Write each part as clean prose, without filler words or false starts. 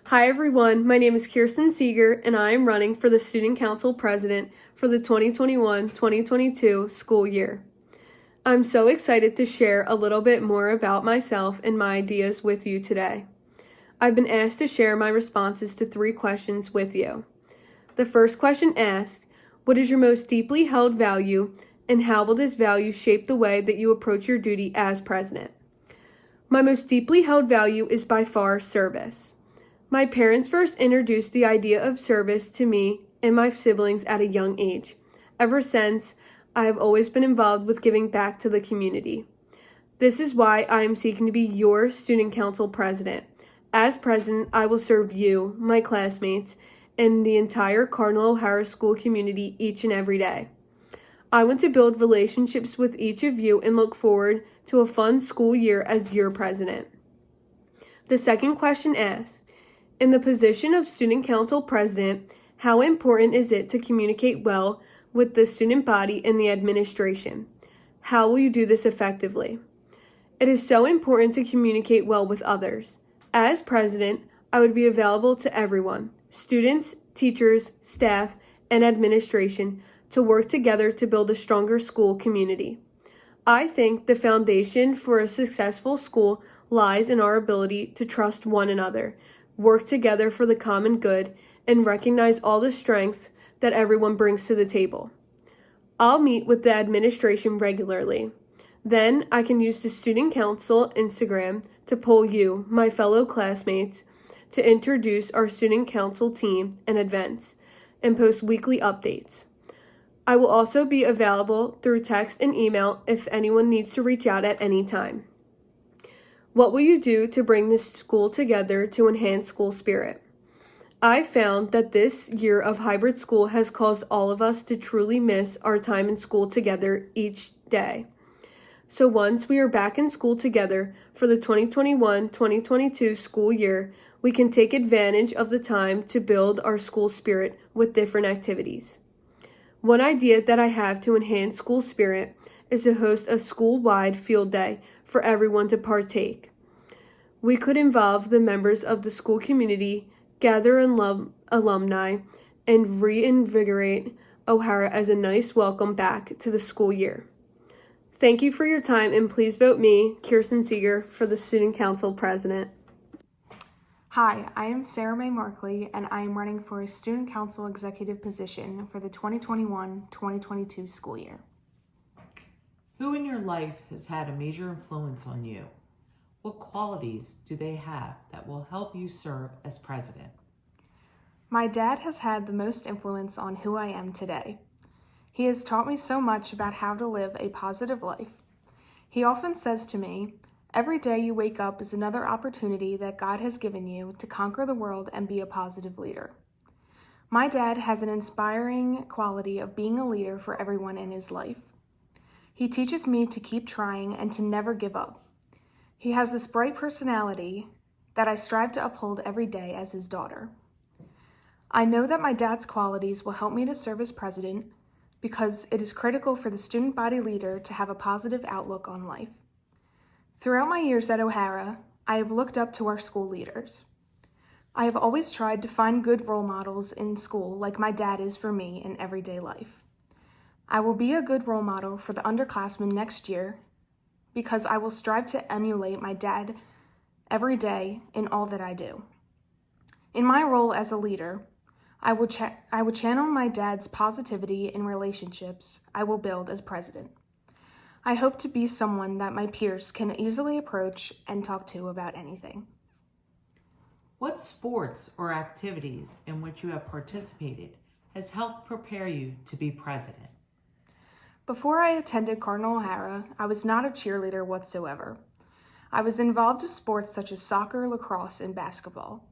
Hi everyone, my name is Kirsten Seeger and I am running for the Student Council President for the 2021-2022 school year. I'm so excited to share a little bit more about myself and my ideas with you today. I've been asked to share my responses to 3 questions with you. The first question asked, what is your most deeply held value and how will this value shape the way that you approach your duty as president? My most deeply held value is by far service. My parents first introduced the idea of service to me and my siblings at a young age. Ever since, I have always been involved with giving back to the community. This is why I am seeking to be your student council president. As president, I will serve you, my classmates, and the entire Cardinal O'Hara school community each and every day. I want to build relationships with each of you and look forward to a fun school year as your president. The second question asks, in the position of student council president, how important is it to communicate well with the student body and the administration? How will you do this effectively? It is so important to communicate well with others. As president, I would be available to everyone, students, teachers, staff, and administration, to work together to build a stronger school community. I think the foundation for a successful school lies in our ability to trust one another, work together for the common good, and recognize all the strengths that everyone brings to the table. I'll meet with the administration regularly. Then I can use the Student Council Instagram to poll you, my fellow classmates, to introduce our Student Council team and events, and post weekly updates. I will also be available through text and email if anyone needs to reach out at any time. What will you do to bring this school together to enhance school spirit? I found that this year of hybrid school has caused all of us to truly miss our time in school together each day. So once we are back in school together for the 2021-2022 school year, we can take advantage of the time to build our school spirit with different activities. One idea that I have to enhance school spirit is to host a school-wide field day for everyone to partake. We could involve the members of the school community, gather alumni, and reinvigorate O'Hara as a nice welcome back to the school year. Thank you for your time, and please vote me, Kirsten Seeger, for the Student Council President. Hi, I am Sarah Mae Markley, and I am running for a Student Council Executive position for the 2021-2022 school year. Who in your life has had a major influence on you? What qualities do they have that will help you serve as president? My dad has had the most influence on who I am today. He has taught me so much about how to live a positive life. He often says to me, every day you wake up is another opportunity that God has given you to conquer the world and be a positive leader. My dad has an inspiring quality of being a leader for everyone in his life. He teaches me to keep trying and to never give up. He has this bright personality that I strive to uphold every day as his daughter. I know that my dad's qualities will help me to serve as president because it is critical for the student body leader to have a positive outlook on life. Throughout my years at O'Hara, I have looked up to our school leaders. I have always tried to find good role models in school like my dad is for me in everyday life. I will be a good role model for the underclassmen next year because I will strive to emulate my dad every day in all that I do. In my role as a leader, I will channel my dad's positivity in relationships I will build as president. I hope to be someone that my peers can easily approach and talk to about anything. What sports or activities in which you have participated has helped prepare you to be president? Before I attended Cardinal O'Hara, I was not a cheerleader whatsoever. I was involved with sports such as soccer, lacrosse, and basketball.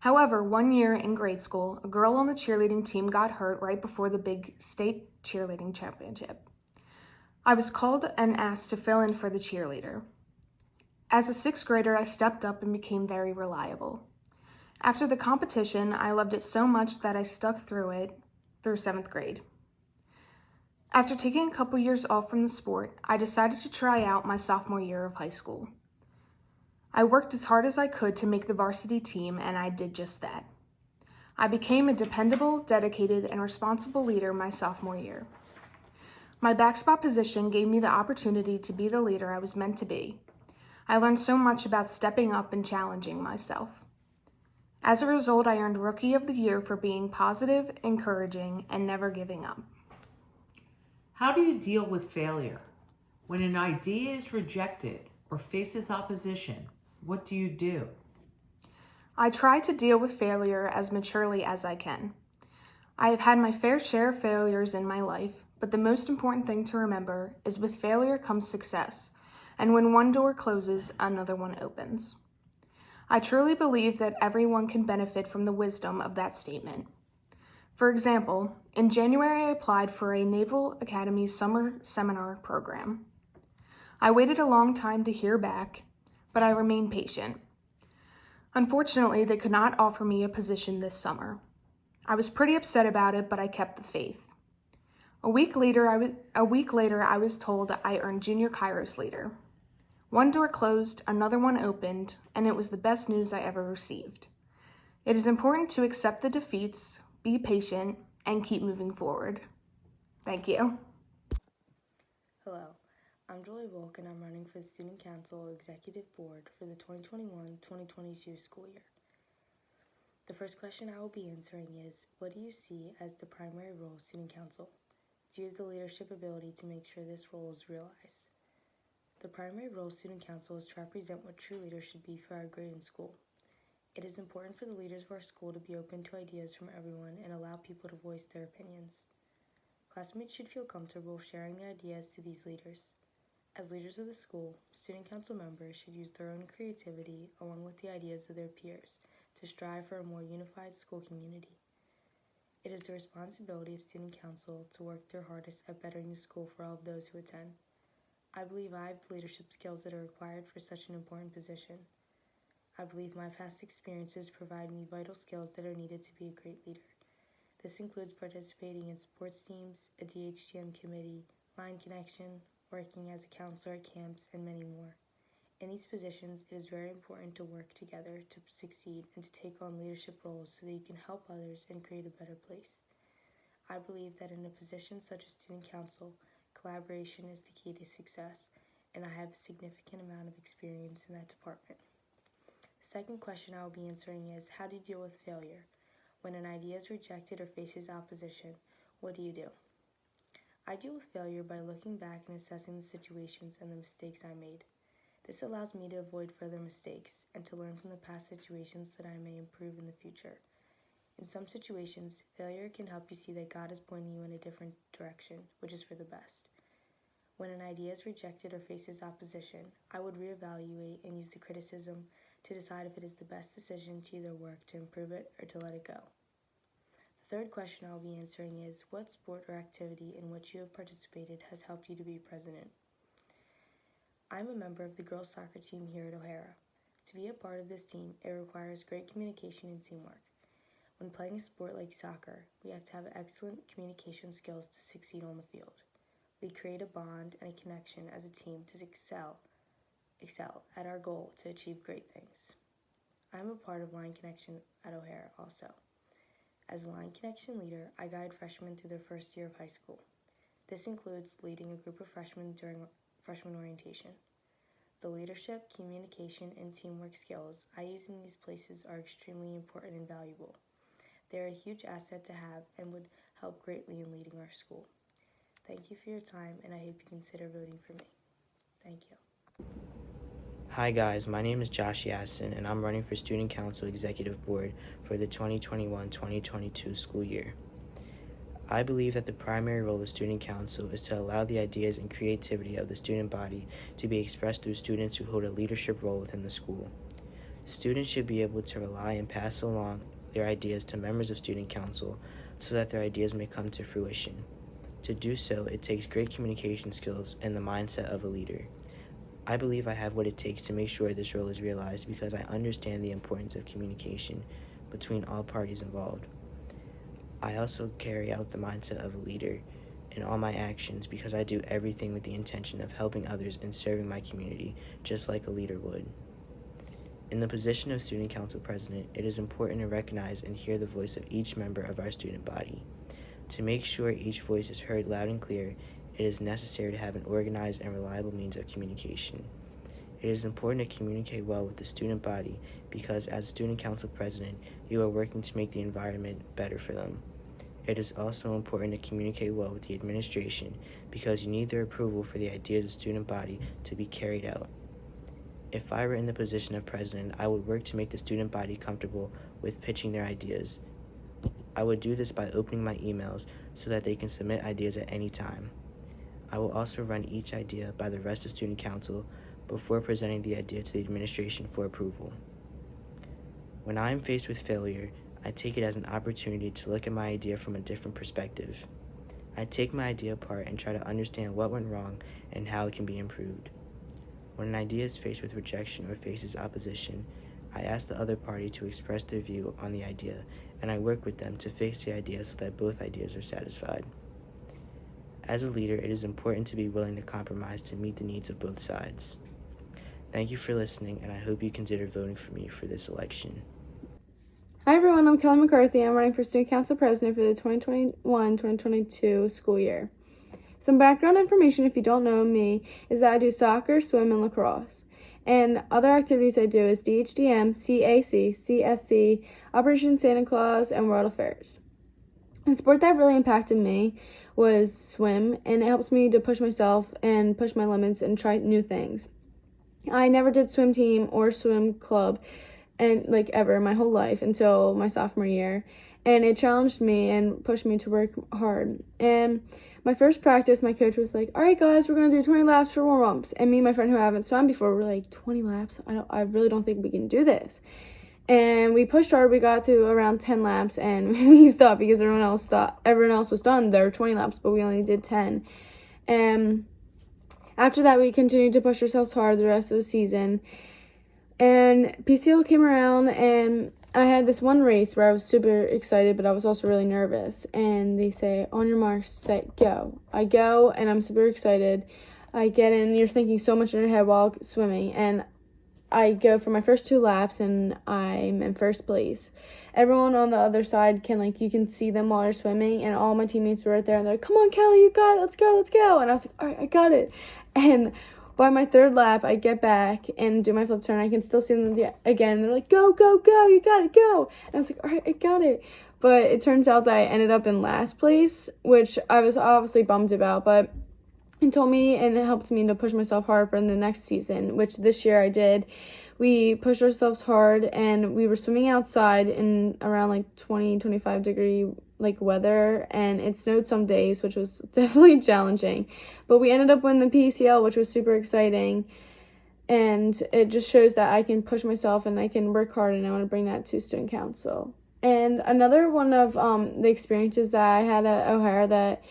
However, one year in grade school, a girl on the cheerleading team got hurt right before the big state cheerleading championship. I was called and asked to fill in for the cheerleader. As a 6th grader, I stepped up and became very reliable. After the competition, I loved it so much that I stuck through it through 7th grade. After taking a couple years off from the sport, I decided to try out my sophomore year of high school. I worked as hard as I could to make the varsity team, and I did just that. I became a dependable, dedicated, and responsible leader my sophomore year. My backspot position gave me the opportunity to be the leader I was meant to be. I learned so much about stepping up and challenging myself. As a result, I earned Rookie of the Year for being positive, encouraging, and never giving up. How do you deal with failure? When an idea is rejected or faces opposition, what do you do? I try to deal with failure as maturely as I can. I have had my fair share of failures in my life, but the most important thing to remember is with failure comes success, and when one door closes, another one opens. I truly believe that everyone can benefit from the wisdom of that statement. For example, in January, I applied for a Naval Academy summer seminar program. I waited a long time to hear back, but I remained patient. Unfortunately, they could not offer me a position this summer. I was pretty upset about it, but I kept the faith. A week later, I was told I earned Junior Kairos Leader. One door closed, another one opened, and it was the best news I ever received. It is important to accept the defeats, be patient, and keep moving forward. Thank you. Hello, I'm Jolie Volk and I'm running for the Student Council Executive Board for the 2021-2022 school year. The first question I will be answering is, what do you see as the primary role of Student Council? Do you have the leadership ability to make sure this role is realized? The primary role of Student Council is to represent what true leaders should be for our grade in school. It is important for the leaders of our school to be open to ideas from everyone and allow people to voice their opinions. Classmates should feel comfortable sharing their ideas to these leaders. As leaders of the school, Student Council members should use their own creativity along with the ideas of their peers to strive for a more unified school community. It is the responsibility of Student Council to work their hardest at bettering the school for all of those who attend. I believe I have the leadership skills that are required for such an important position. I believe my past experiences provide me vital skills that are needed to be a great leader. This includes participating in sports teams, a DHGM committee, Line Connection, working as a counselor at camps, and many more. In these positions, it is very important to work together to succeed and to take on leadership roles so that you can help others and create a better place. I believe that in a position such as Student Council, collaboration is the key to success, and I have a significant amount of experience in that department. The second question I will be answering is, how do you deal with failure? When an idea is rejected or faces opposition, what do you do? I deal with failure by looking back and assessing the situations and the mistakes I made. This allows me to avoid further mistakes and to learn from the past situations so that I may improve in the future. In some situations, failure can help you see that God is pointing you in a different direction, which is for the best. When an idea is rejected or faces opposition, I would reevaluate and use the criticism to decide if it is the best decision to either work to improve it or to let it go. The third question I will be answering is, what sport or activity in which you have participated has helped you to be president? I'm a member of the girls soccer team here at O'Hara. To be a part of this team, it requires great communication and teamwork. When playing a sport like soccer, we have to have excellent communication skills to succeed on the field. We create a bond and a connection as a team to excel at our goal to achieve great things. I'm a part of Line Connection at O'Hara also. As a Line Connection leader, I guide freshmen through their first year of high school. This includes leading a group of freshmen during freshman orientation. The leadership, communication, and teamwork skills I use in these places are extremely important and valuable. They are a huge asset to have and would help greatly in leading our school. Thank you for your time, and I hope you consider voting for me. Thank you. Hi guys, my name is Josh Yassin and I'm running for Student Council Executive Board for the 2021-2022 school year. I believe that the primary role of Student Council is to allow the ideas and creativity of the student body to be expressed through students who hold a leadership role within the school. Students should be able to rely and pass along their ideas to members of Student Council so that their ideas may come to fruition. To do so, it takes great communication skills and the mindset of a leader. I believe I have what it takes to make sure this role is realized because I understand the importance of communication between all parties involved. I also carry out the mindset of a leader in all my actions because I do everything with the intention of helping others and serving my community just like a leader would. In the position of Student Council President, it is important to recognize and hear the voice of each member of our student body. To make sure each voice is heard loud and clear, it is necessary to have an organized and reliable means of communication. It is important to communicate well with the student body because as Student Council President, you are working to make the environment better for them. It is also important to communicate well with the administration because you need their approval for the ideas of the student body to be carried out. If I were in the position of president, I would work to make the student body comfortable with pitching their ideas. I would do this by opening my emails so that they can submit ideas at any time. I will also run each idea by the rest of Student Council before presenting the idea to the administration for approval. When I am faced with failure, I take it as an opportunity to look at my idea from a different perspective. I take my idea apart and try to understand what went wrong and how it can be improved. When an idea is faced with rejection or faces opposition, I ask the other party to express their view on the idea, and I work with them to fix the idea so that both ideas are satisfied. As a leader, it is important to be willing to compromise to meet the needs of both sides. Thank you for listening, and I hope you consider voting for me for this election. Hi everyone, I'm Kelly McCarthy. I'm running for Student Council President for the 2021-2022 school year. Some background information, if you don't know me, is that I do soccer, swim, and lacrosse. And other activities I do is DHDM, CAC, CSC, Operation Santa Claus, and World Affairs. The sport that really impacted me was swim, and it helps me to push myself and push my limits and try new things. I never did swim team or swim club and ever in my whole life until my sophomore year, and it challenged me and pushed me to work hard. And my first practice, my coach was like, all right guys, we're going to do 20 laps for warm-ups. And me and my friend who haven't swum before were like, 20 laps? I really don't think we can do this. And we pushed hard. We got to around 10 laps and we stopped because everyone else was done their 20 laps, but we only did 10. And after that, we continued to push ourselves hard the rest of the season. And PCL came around, and I had this one race where I was super excited, but I was also really nervous. And they say, on your marks, set, go. I go, and I'm super excited. I get in, you're thinking so much in your head while swimming. And I go for my first 2 laps, and I'm in first place. Everyone on the other side you can see them while you're swimming, and all my teammates were right there, and they're like, come on, Kelly, you got it, let's go, let's go. And I was like, all right, I got it. And by my 3rd lap, I get back and do my flip turn. I can still see them again. They're like, go, go, go, you got it, go. And I was like, all right, I got it. But it turns out that I ended up in last place, which I was obviously bummed about, but it told me and it helped me to push myself hard for the next season, which this year I did. We pushed ourselves hard, and we were swimming outside in around 20-25 degree weather, and it snowed some days, which was definitely challenging. But we ended up winning the PCL, which was super exciting, and it just shows that I can push myself and I can work hard, and I want to bring that to student council. And another one of the experiences that I had at O'Hara that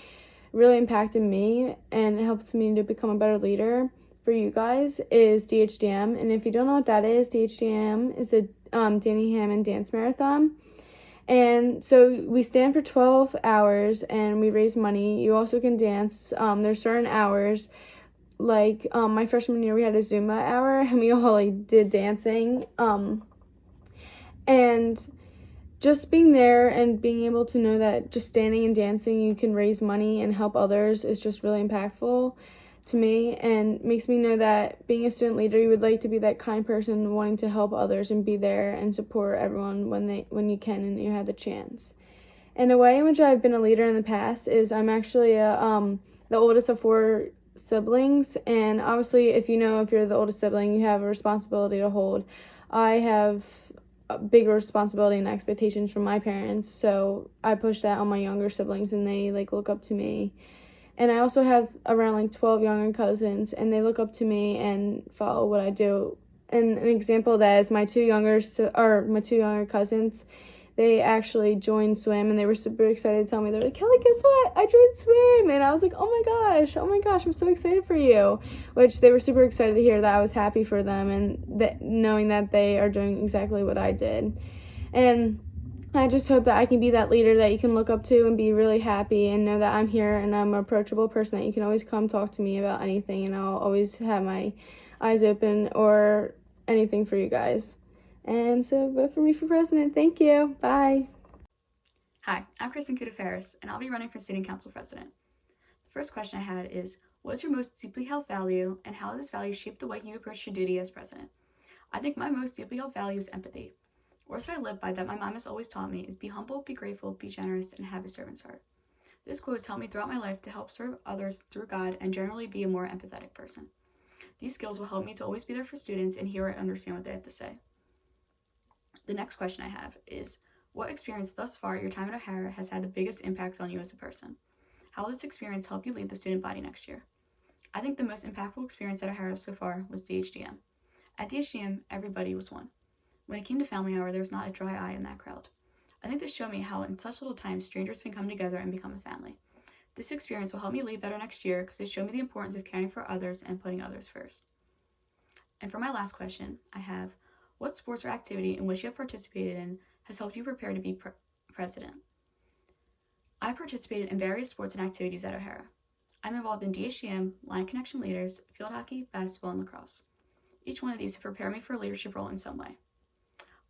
really impacted me and helped me to become a better leader for you guys is DHDM. And if you don't know what that is, DHDM is the Danny Hammond Dance Marathon. And so we stand for 12 hours and we raise money. You also can dance. There's certain hours. My freshman year, we had a Zumba hour and we all did dancing. And just being there and being able to know that just standing and dancing, you can raise money and help others is just really impactful to me, and makes me know that being a student leader, you would like to be that kind person wanting to help others and be there and support everyone when you can and you have the chance. And a way in which I've been a leader in the past is I'm actually the oldest of 4 siblings, and obviously if you're the oldest sibling, you have a responsibility to hold. I have a big responsibility and expectations from my parents, so I push that on my younger siblings, and they look up to me. And I also have around 12 younger cousins, and they look up to me and follow what I do. And an example of that is my two younger cousins. They actually joined swim, and they were super excited to tell me. They're like, Kelly, guess what? I joined swim. And I was like, oh my gosh, I'm so excited for you. Which they were super excited to hear that I was happy for them, and that knowing that they are doing exactly what I did. And I just hope that I can be that leader that you can look up to and be really happy and know that I'm here and I'm an approachable person that you can always come talk to me about anything, and I'll always have my eyes open or anything for you guys. And so vote for me for president. Thank you. Bye. Hi, I'm Kristen Kuda-Ferris, and I'll be running for Student Council President. The first question I had is, what is your most deeply held value, and how does this value shape the way you approach your duty as president? I think my most deeply held value is empathy. Words I live by that my mom has always taught me is be humble, be grateful, be generous, and have a servant's heart. This quote has helped me throughout my life to help serve others through God and generally be a more empathetic person. These skills will help me to always be there for students and hear and understand what they have to say. The next question I have is, what experience thus far your time at O'Hara has had the biggest impact on you as a person? How will this experience help you lead the student body next year? I think the most impactful experience at O'Hara so far was DHDM. At DHDM, everybody was one. When it came to family hour, there was not a dry eye in that crowd. I think this showed me how in such little time, strangers can come together and become a family. This experience will help me lead better next year because it showed me the importance of caring for others and putting others first. And for my last question, I have, what sports or activity in which you have participated in has helped you prepare to be president? I participated in various sports and activities at O'Hara. I'm involved in DHDM, Line Connection Leaders, field hockey, basketball, and lacrosse. Each one of these have prepared me for a leadership role in some way.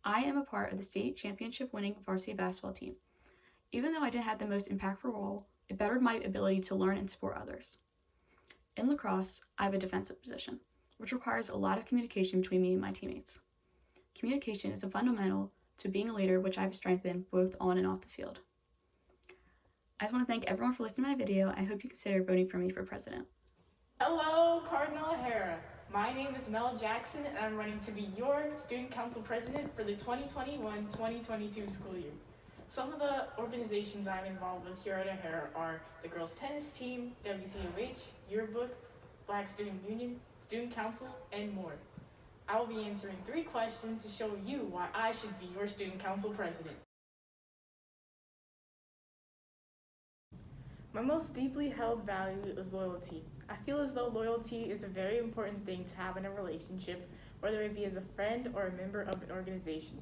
I am a part of the state championship winning varsity basketball team. Even though I didn't have the most impactful role, it bettered my ability to learn and support others. In lacrosse, I have a defensive position, which requires a lot of communication between me and my teammates. Communication is a fundamental to being a leader, which I've strengthened both on and off the field. I just want to thank everyone for listening to my video. I hope you consider voting for me for president. Hello, Cardinal O'Hara. My name is Mel Jackson, and I'm running to be your Student Council President for the 2021-2022 school year. Some of the organizations I'm involved with here at O'Hara are the Girls Tennis Team, WCOH, Yearbook, Black Student Union, Student Council, and more. I will be answering 3 questions to show you why I should be your Student Council President. My most deeply held value is loyalty. I feel as though loyalty is a very important thing to have in a relationship, whether it be as a friend or a member of an organization.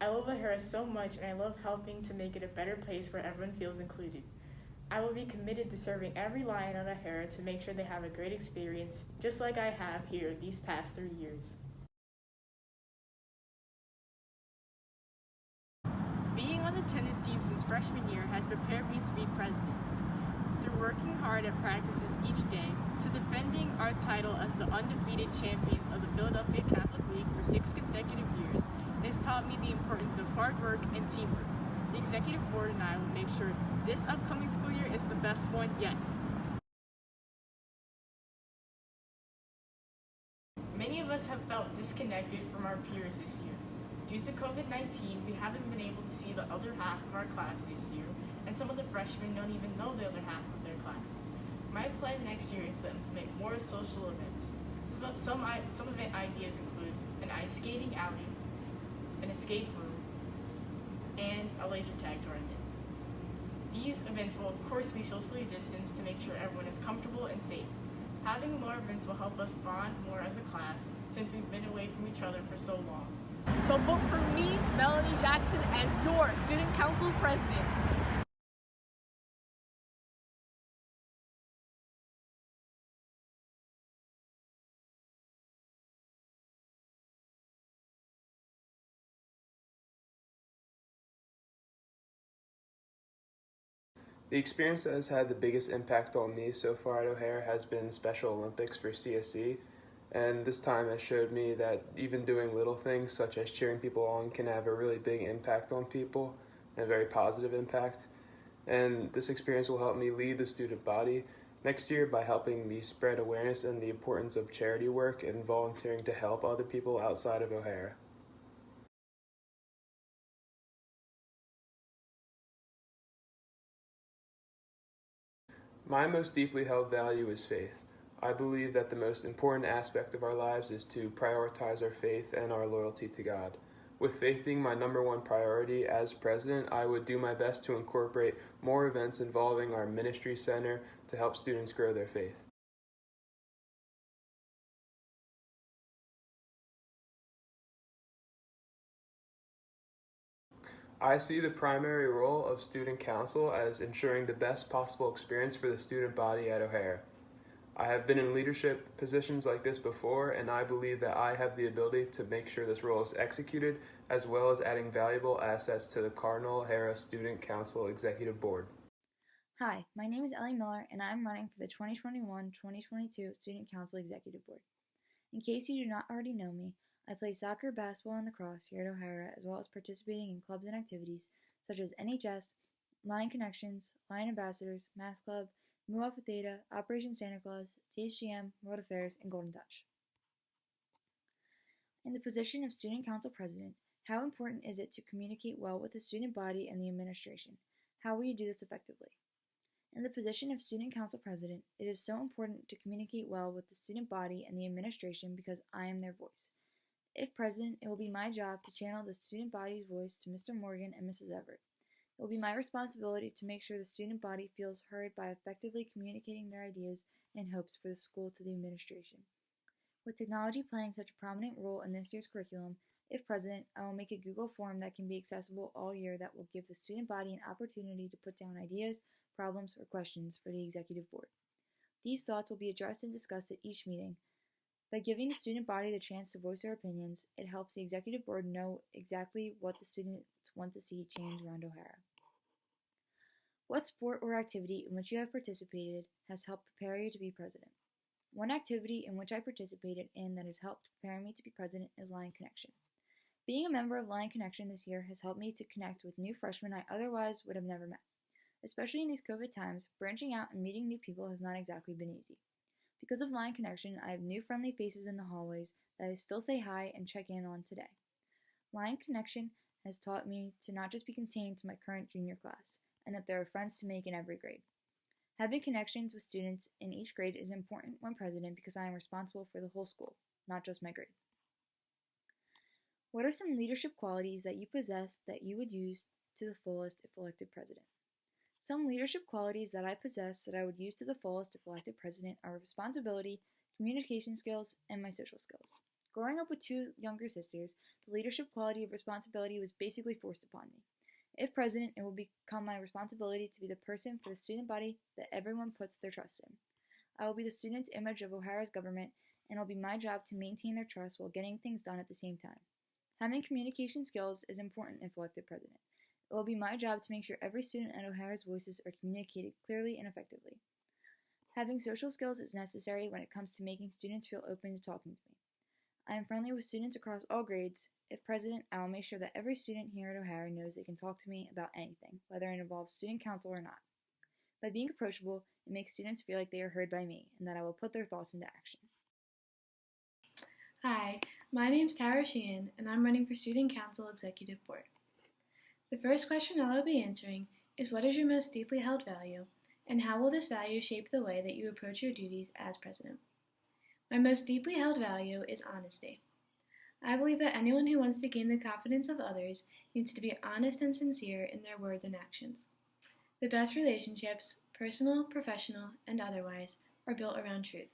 I love O'Hara so much, and I love helping to make it a better place where everyone feels included. I will be committed to serving every Lion at O'Hara to make sure they have a great experience, just like I have here these past 3 years. Being on the tennis team since freshman year has prepared me to be president. Through working hard at practices each day, to defending our title as the undefeated champions of the Philadelphia Catholic League for 6 consecutive years, it has taught me the importance of hard work and teamwork. The executive board and I will make sure this upcoming school year is the best one yet. Many of us have felt disconnected from our peers this year. Due to COVID-19, we haven't been able to see the other half of our class this year, and some of the freshmen don't even know the other half of their class. My plan next year is to implement more social events. Some event ideas include an ice skating outing, an escape room, and a laser tag tournament. These events will of course be socially distanced to make sure everyone is comfortable and safe. Having more events will help us bond more as a class since we've been away from each other for so long. So vote for me, Melanie Jackson, as your Student Council President. The experience that has had the biggest impact on me so far at O'Hara has been Special Olympics for CSE, and this time has showed me that even doing little things such as cheering people on can have a really big impact on people, and a very positive impact. And this experience will help me lead the student body next year by helping me spread awareness and the importance of charity work and volunteering to help other people outside of O'Hara. My most deeply held value is faith. I believe that the most important aspect of our lives is to prioritize our faith and our loyalty to God. With faith being my #1 priority as president, I would do my best to incorporate more events involving our ministry center to help students grow their faith. I see the primary role of student council as ensuring the best possible experience for the student body at O'Hara. I have been in leadership positions like this before, and I believe that I have the ability to make sure this role is executed, as well as adding valuable assets to the Cardinal O'Hara Student Council Executive Board. Hi, my name is Ellie Miller, and I'm running for the 2021-2022 Student Council Executive Board. In case you do not already know me, I play soccer, basketball, and lacrosse here at O'Hara, as well as participating in clubs and activities such as NHS, Lion Connections, Lion Ambassadors, Math Club, Mu Alpha Theta, Operation Santa Claus, THGM, World Affairs, and Golden Touch. In the position of Student Council President, how important is it to communicate well with the student body and the administration? How will you do this effectively? In the position of Student Council President, it is so important to communicate well with the student body and the administration because I am their voice. If President, it will be my job to channel the student body's voice to Mr. Morgan and Mrs. Everett. It will be my responsibility to make sure the student body feels heard by effectively communicating their ideas and hopes for the school to the administration. With technology playing such a prominent role in this year's curriculum, if President, I will make a Google form that can be accessible all year that will give the student body an opportunity to put down ideas, problems, or questions for the Executive Board. These thoughts will be addressed and discussed at each meeting. By giving the student body the chance to voice their opinions, it helps the Executive Board know exactly what the students want to see change around O'Hara. What sport or activity in which you have participated has helped prepare you to be president? One activity in which I participated in that has helped prepare me to be president is Lion Connection. Being a member of Lion Connection this year has helped me to connect with new freshmen I otherwise would have never met. Especially in these COVID times, branching out and meeting new people has not exactly been easy. Because of Lion Connection, I have new friendly faces in the hallways that I still say hi and check in on today. Lion Connection has taught me to not just be contained to my current junior class, and that there are friends to make in every grade. Having connections with students in each grade is important when president because I am responsible for the whole school, not just my grade. What are some leadership qualities that you possess that you would use to the fullest if elected president? Some leadership qualities that I possess that I would use to the fullest if elected president are responsibility, communication skills, and my social skills. Growing up with two younger sisters, the leadership quality of responsibility was basically forced upon me. If president, it will become my responsibility to be the person for the student body that everyone puts their trust in. I will be the student's image of O'Hara's government, and it will be my job to maintain their trust while getting things done at the same time. Having communication skills is important if elected president. It will be my job to make sure every student at O'Hara's voices are communicated clearly and effectively. Having social skills is necessary when it comes to making students feel open to talking to me. I am friendly with students across all grades. If president, I will make sure that every student here at O'Hara knows they can talk to me about anything, whether it involves student council or not. By being approachable, it makes students feel like they are heard by me and that I will put their thoughts into action. Hi, my name is Tara Sheehan, and I'm running for Student Council Executive Board. The first question I will be answering is what is your most deeply held value, and how will this value shape the way that you approach your duties as president? My most deeply held value is honesty. I believe that anyone who wants to gain the confidence of others needs to be honest and sincere in their words and actions. The best relationships, personal, professional, and otherwise, are built around truth.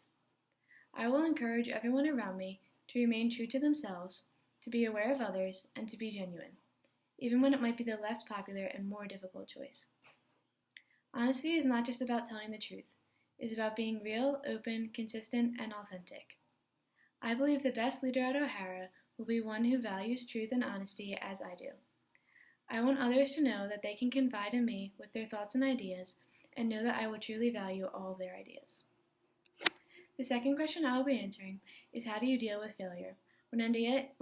I will encourage everyone around me to remain true to themselves, to be aware of others, and to be genuine, even when it might be the less popular and more difficult choice. Honesty is not just about telling the truth. It is about being real, open, consistent, and authentic. I believe the best leader at O'Hara will be one who values truth and honesty as I do. I want others to know that they can confide in me with their thoughts and ideas and know that I will truly value all of their ideas. The second question I will be answering is how do you deal with failure? When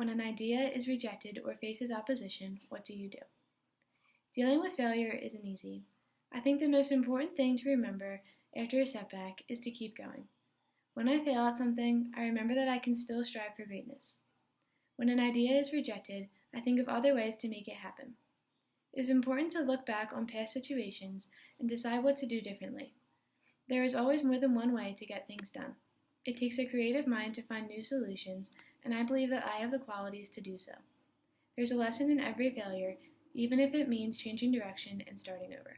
an idea is rejected or faces opposition, what do you do? Dealing with failure isn't easy. I think the most important thing to remember after a setback is to keep going. When I fail at something, I remember that I can still strive for greatness. When an idea is rejected, I think of other ways to make it happen. It is important to look back on past situations and decide what to do differently. There is always more than one way to get things done. It takes a creative mind to find new solutions, and I believe that I have the qualities to do so. There's a lesson in every failure, even if it means changing direction and starting over.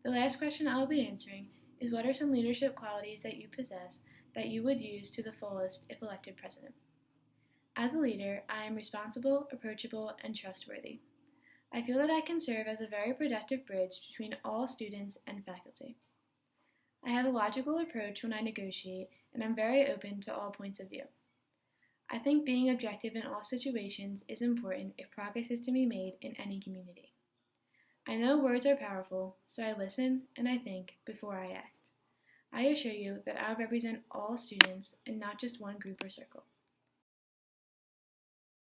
The last question I will be answering is what are some leadership qualities that you possess that you would use to the fullest if elected president? As a leader, I am responsible, approachable, and trustworthy. I feel that I can serve as a very productive bridge between all students and faculty. I have a logical approach when I negotiate, and I'm very open to all points of view. I think being objective in all situations is important if progress is to be made in any community. I know words are powerful, so I listen and I think before I act. I assure you that I'll represent all students and not just one group or circle.